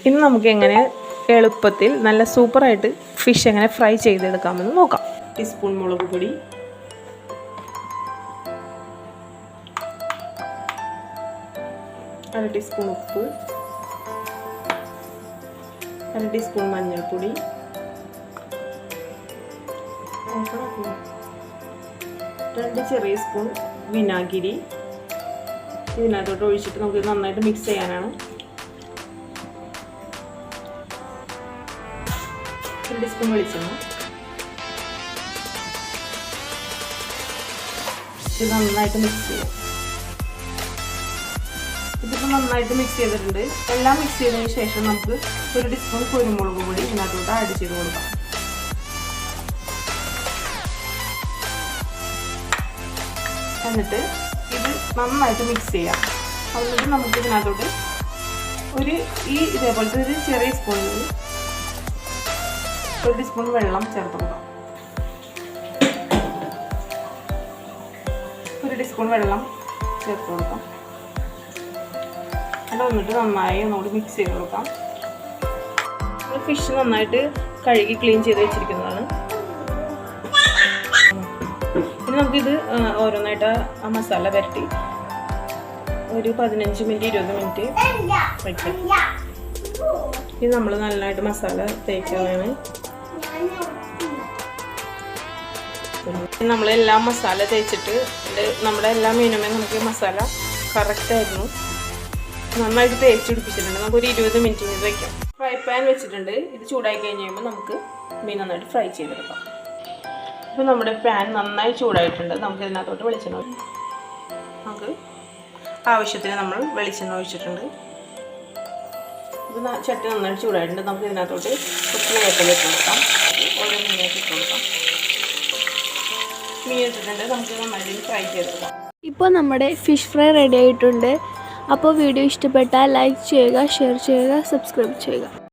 ഇന്ന് നമുക്ക് എങ്ങനെ എളുപ്പത്തിൽ നല്ല സൂപ്പറായിട്ട് ഫിഷ് എങ്ങനെ ഫ്രൈ ചെയ്തെടുക്കാമെന്ന് നോക്കാം. ടീസ്പൂൺ മുളക് പൊടി, അര ടീസ്പൂൺ ഉപ്പ്, അര ടീസ്പൂൺ മഞ്ഞൾപ്പൊടി, 2 ചെറിയ സ്പൂൺ വിനാഗിരി ഇതിനകത്തോട്ട് ഒഴിച്ചിട്ട് നമുക്ക് നന്നായിട്ട് മിക്സ് ചെയ്യാനാണ്. 2 സ്പൂൺ വെളിച്ചെണ്ണ, ഇത് നന്നായിട്ട് മിക്സ് ചെയ്യാം. ഇതിപ്പോൾ നന്നായിട്ട് മിക്സ് ചെയ്തിട്ടുണ്ട്. എല്ലാം മിക്സ് ചെയ്തതിന് ശേഷം നമുക്ക് 1 ടീസ്പൂൺ കുരുമുളക് പൊടി ഇതിനകത്തോട്ട് ആഡ് ചെയ്ത് കൊടുക്കാം. എന്നിട്ട് ഇത് നന്നായിട്ട് മിക്സ് ചെയ്യാം. എന്നിട്ട് നമുക്ക് ഇതിനകത്തോട്ട് ഇതേപോലത്തെ ഒരു ചെറിയ സ്പൂണിൽ 1 ടീസ്പൂൺ വെള്ളം ചേർത്ത് കൊടുക്കാം. 1 ടീസ്പൂൺ വെള്ളം ചേർത്ത് കൊടുക്കാം. അത് വന്നിട്ട് നന്നായി ഒന്നുകൂടി മിക്സ് ചെയ്ത് കൊടുക്കാം. ഫിഷ് നന്നായിട്ട് കഴുകി ക്ലീൻ ചെയ്ത് വെച്ചിരിക്കുന്നതാണ്. ഇനി നമുക്കിത് ഓരോന്നായിട്ട് ആ മസാല പുരട്ടി ഒരു 15 മിനിറ്റ് 20 മിനിറ്റ് വയ്ക്കാം. ഇത് നമ്മൾ നല്ലതായിട്ട് മസാല തേച്ചതാണ്. നമ്മളെല്ലാം മസാല തേച്ചിട്ട് നമ്മുടെ എല്ലാ മീനുമേ നമുക്ക് മസാല കറക്റ്റായിരുന്നു. നന്നായിട്ട് തേച്ച് പിടിപ്പിച്ചിട്ടുണ്ട്. നമുക്കൊരു 20 മിനിറ്റ് ഇത് വയ്ക്കാം. ഫ്രൈ പാൻ വെച്ചിട്ടുണ്ട്. ഇത് ചൂടായി കഴിഞ്ഞ് കഴിയുമ്പോൾ നമുക്ക് മീൻ നന്നായിട്ട് ഫ്രൈ ചെയ്തെടുക്കാം. ഇപ്പോൾ നമ്മുടെ പാൻ നന്നായി ചൂടായിട്ടുണ്ട്. നമുക്ക് ഇതിനകത്തോട്ട് വെളിച്ചെണ്ണ നമുക്ക് ആവശ്യത്തിന് നമ്മൾ വെളിച്ചെണ്ണ ഒഴിച്ചിട്ടുണ്ട്. ഇത് ചട്ടി നന്നായിട്ട് ചൂടായിട്ടുണ്ട്. നമുക്ക് ഇതിനകത്തോട്ട് കുറച്ച് വേപ്പില ഇട്ട് കൊടുക്കാം. ഓരോ മീനായിട്ട് ഇട്ട് കൊടുക്കാം. മീൻ ഇട്ടിട്ടുണ്ട്. നമുക്ക് നന്നായിട്ട് ഫ്രൈ ചെയ്തെടുക്കാം. ഇപ്പോൾ നമ്മുടെ ഫിഷ് ഫ്രൈ റെഡി ആയിട്ടുണ്ട്. അപ്പോൾ വീഡിയോ ഇഷ്ടപ്പെട്ടാൽ ലൈക്ക് ചെയ്യുക, ഷെയർ ചെയ്യുക, സബ്സ്ക്രൈബ് ചെയ്യുക.